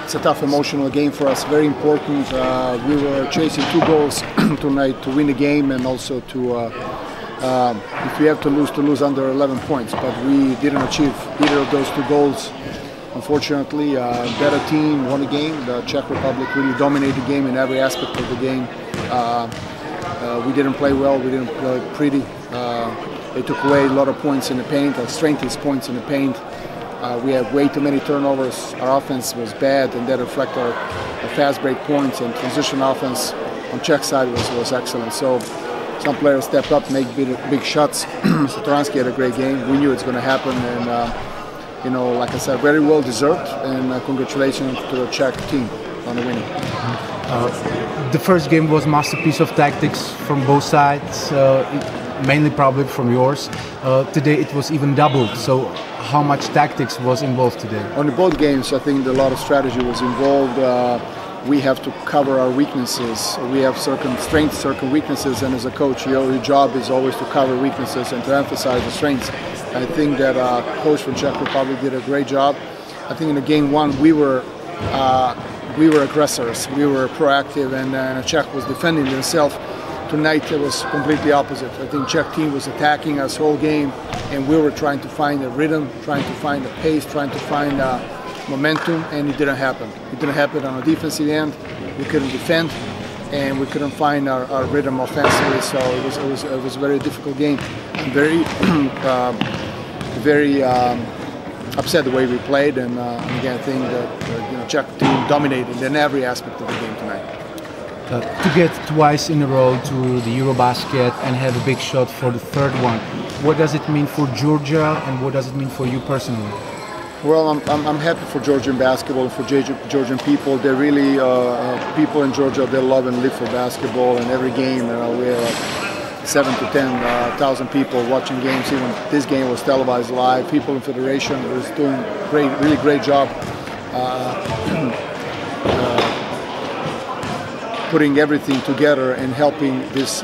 it's a tough emotional game for us, very important. We were chasing 2 goals tonight to win the game, and also to, if we have to lose under 11 points. But we didn't achieve either of those 2 goals. Unfortunately, better team won the game. The Czech Republic really dominated the game in every aspect of the game. We didn't play well, we didn't play pretty. They took away a lot of points in the paint. Our strength is points in the paint. We had way too many turnovers. Our offense was bad, and that reflected our fast break points, and transition offense on Czech side was excellent. So some players stepped up, make big shots. Satoransky had a great game. We knew it's going to happen, and you know, like I said, very well deserved, and congratulations to the Czech team on the winning. The first game was a masterpiece of tactics from both sides, mainly probably from yours. Today it was even doubled, so how much tactics was involved today? On both games, I think a lot of strategy was involved. We have to cover our weaknesses. We have certain strengths, certain weaknesses, and as a coach, your job is always to cover weaknesses and to emphasize the strengths. I think that coach from Czech Republic did a great job. I think in the game 1 we were aggressors, we were proactive, and Czech was defending themselves. Tonight it was completely opposite. I think Czech team was attacking us whole game, and we were trying to find a rhythm, trying to find a pace, trying to find momentum, and it didn't happen. It didn't happen on the defensive end. We couldn't defend, and we couldn't find our rhythm offensively. So it was a very difficult game. I'm very upset the way we played, and again I think that Czech team dominated in every aspect of the game tonight. To get twice in a row to the Eurobasket and have a big shot for the 3rd one, what does it mean for Georgia, and what does it mean for you personally? Well, I'm happy for Georgian basketball, for Georgian people. They're really people in Georgia. They love and live for basketball, and every game, we have 7,000 to 10,000 people watching games. Even this game was televised live. People in Federation was doing really great job. Putting everything together and helping this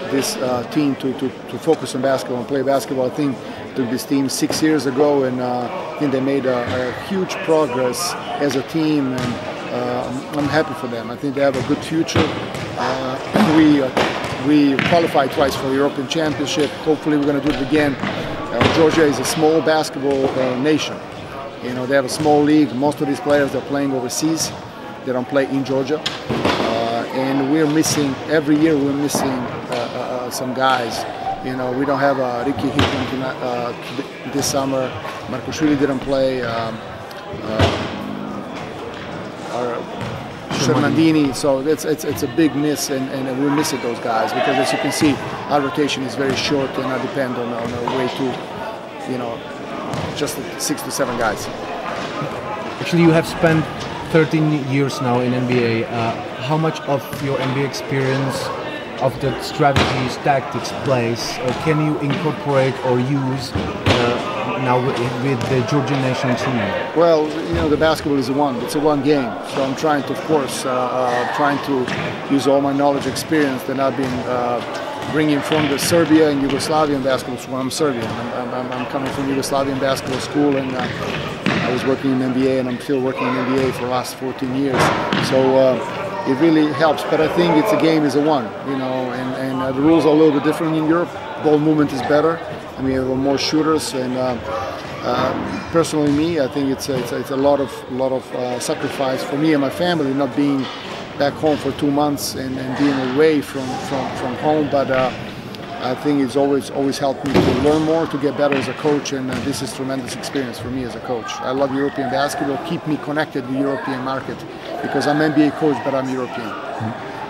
team to focus on basketball and play basketball. I think took this team 6 years ago, and I think they made a huge progress as a team, and I'm happy for them. I think they have a good future. We qualified twice for the European Championship. Hopefully we're going to do it again. Georgia is a small basketball nation. You know, they have a small league. Most of these players are playing overseas. They don't play in Georgia. And we're missing, every year we're missing some guys. You know, we don't have Ricky Hickman this summer. Markoshvili didn't play. Shermandini. So it's a big miss, and we're missing those guys because, as you can see, our rotation is very short, and I depend on a way to, you know, just 6 to 7 guys. Actually, you have spent 13 years now in NBA. How much of your NBA experience, of the strategies, tactics, plays, can you incorporate or use now with the Georgian national team? Well, you know, the basketball is it's a one game. So I'm trying to, of course, trying to use all my knowledge, experience that I've been bringing from the Serbia and Yugoslavian basketball school. I'm Serbian. I'm coming from Yugoslavian basketball school, and I was working in NBA, and I'm still working in NBA for the last 14 years. So it really helps, but I think it's a game is a one, you know, and the rules are a little bit different in Europe. Ball movement is better, and we have more shooters. And personally, me, I think it's a lot of sacrifice for me and my family, not being back home for 2 months and being away from home. But I think it's always helped me to learn more, to get better as a coach, and this is tremendous experience for me as a coach. I love European basketball, keep me connected with the European market, because I'm an NBA coach, but I'm European.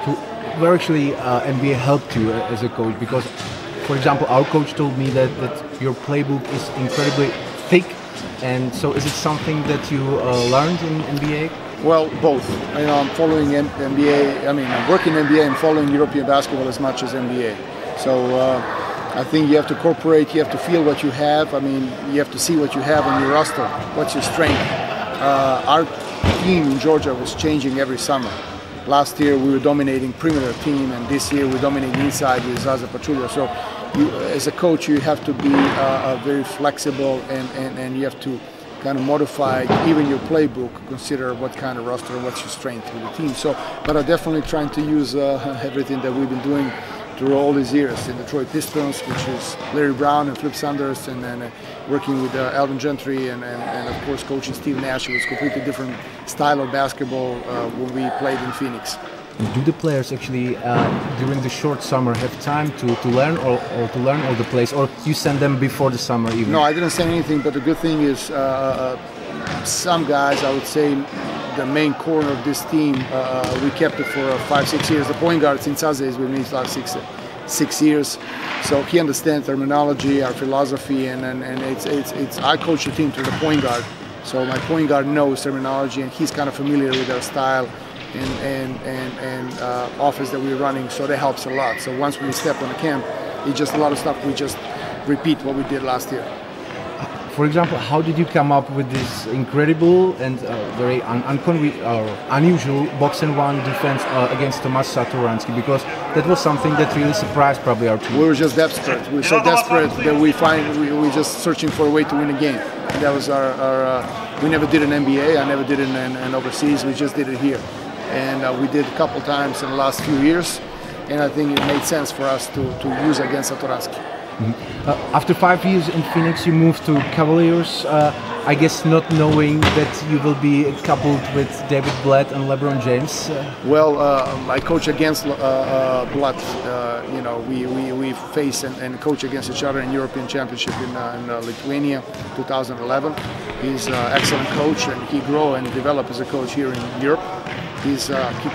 So where actually NBA helped you as a coach? Because, for example, our coach told me that your playbook is incredibly thick, and so is it something that you learned in NBA? Well, both. You know, I'm following NBA. I mean, I'm working NBA and following European basketball as much as NBA. So I think you have to incorporate, you have to feel what you have. I mean, you have to see what you have on your roster. What's your strength? Our team in Georgia was changing every summer. Last year we were dominating perimeter team, and this year we're dominating inside with Zaza Pachulia. So you, as a coach, you have to be very flexible, and you have to kind of modify even your playbook, consider what kind of roster and what's your strength with the team. So, but I'm definitely trying to use everything that we've been doing through all these years in Detroit Pistons, which is Larry Brown and Flip Sanders, and then working with Alvin Gentry and of course coaching Steve Nash. It was a completely different style of basketball when we played in Phoenix. Do the players actually during the short summer have time to learn or to learn all the plays, or you send them before the summer even? No, I didn't send anything, but the good thing is some guys, I would say the main core of this team, we kept it for 5-6 years. The point guard since CZE is with me for last 6 years, so he understands terminology, our philosophy, and it's I coach the team to the point guard, so my point guard knows terminology and he's kind of familiar with our style and offense that we're running, so that helps a lot. So once we step on the camp, it's just a lot of stuff. We just repeat what we did last year. For example, how did you come up with this incredible and very unusual box-and-one defense against Tomas Satoransky? Because that was something that really surprised probably our team. We were just desperate. We were so desperate that we were just searching for a way to win a game. And that was our we never did an NBA. I never did it in overseas. We just did it here. And we did a couple times in the last few years. And I think it made sense for us to use against Satoransky. After 5 years in Phoenix, you moved to Cavaliers. I guess not knowing that you will be coupled with David Blatt and LeBron James. Well, I coach against Blatt. You know, we face and coach against each other in European Championship in Lithuania, 2011. He's an excellent coach, and he grew and developed as a coach here in Europe. He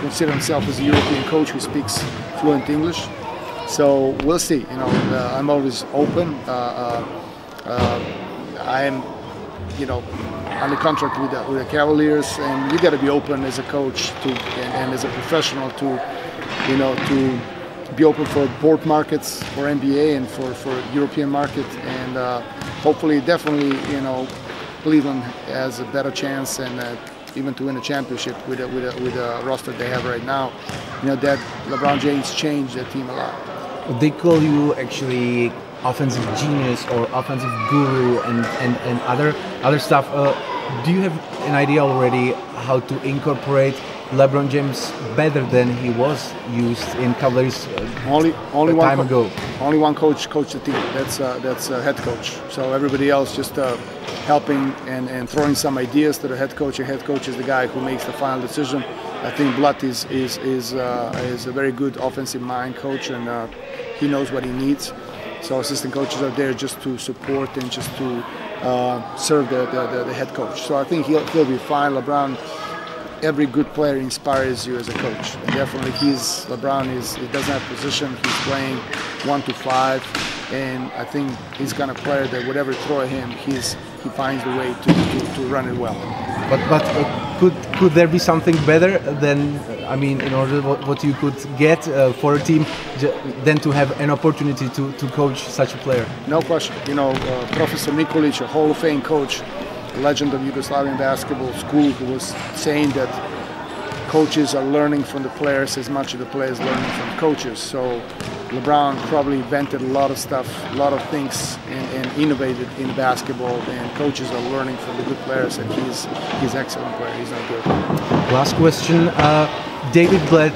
considers himself as a European coach who speaks fluent English. So we'll see. You know, I'm always open. I am, you know, under contract with the Cavaliers, and you got to be open as a coach and as a professional to, you know, to be open for both markets, for NBA and for European market, and hopefully, definitely, you know, Cleveland has a better chance and even to win a championship with a roster they have right now. You know, that LeBron James changed the team a lot. They call you actually offensive genius or offensive guru and other stuff. Do you have an idea already how to incorporate LeBron James better than he was used in Cavaliers time ago? Only one coach coached the team. That's a head coach. So everybody else just helping and throwing some ideas to the head coach. The head coach is the guy who makes the final decision. I think Blatt is a very good offensive mind coach, and he knows what he needs. So assistant coaches are there just to support and just to serve the head coach. So I think he'll be fine. LeBron, every good player inspires you as a coach. And definitely he doesn't have position. He's playing 1 to 5, and I think he's kind of player that whatever throw at him, he finds the way to run it well. But could there be something better than, I mean, in order what you could get for a team than to have an opportunity to coach such a player? No question. You know, Professor Nikolic, a Hall of Fame coach, a legend of Yugoslavian basketball school, who was saying that coaches are learning from the players as much as the players learning from coaches. So LeBron probably invented a lot of stuff, a lot of things, and innovated in basketball. And coaches are learning from the good players, and he's an excellent player. He's not good. Last question: David Blatt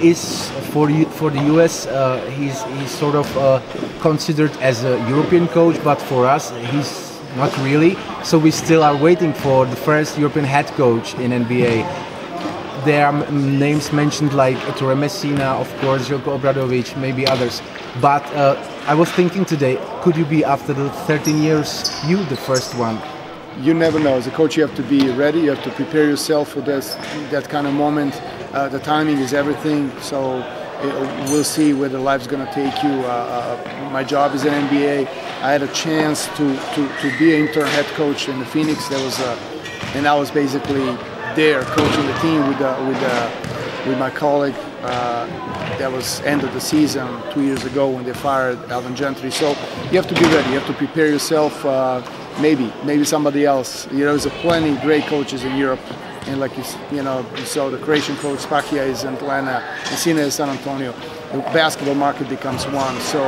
is for the U.S. He's sort of considered as a European coach, but for us, he's not really. So we still are waiting for the first European head coach in NBA. There are names mentioned like Ettore Messina, of course, Joko Obradovic, maybe others. But I was thinking today, could you be, after the 13 years, you the first one? You never know. As a coach, you have to be ready. You have to prepare yourself for that kind of moment. The timing is everything. So we'll see where the life's going to take you. My job is in NBA. I had a chance to be an intern head coach in the Phoenix. And I was basically there coaching the team with my colleague. That was end of the season 2 years ago when they fired Alvin Gentry. So you have to be ready. You have to prepare yourself. Maybe somebody else. You know, there's plenty of great coaches in Europe, and like you saw the Croatian coach Spakia is in Atlanta, Messina is San Antonio. The basketball market becomes one. So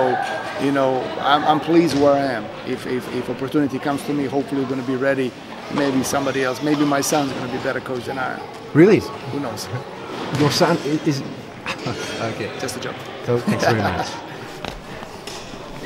you know, I'm pleased where I am. If opportunity comes to me, hopefully we're going to be ready maybe somebody else. Maybe my son's going to be a better coach than I am. Really? Who knows? Your son is okay. Just a joke. So, thanks very much.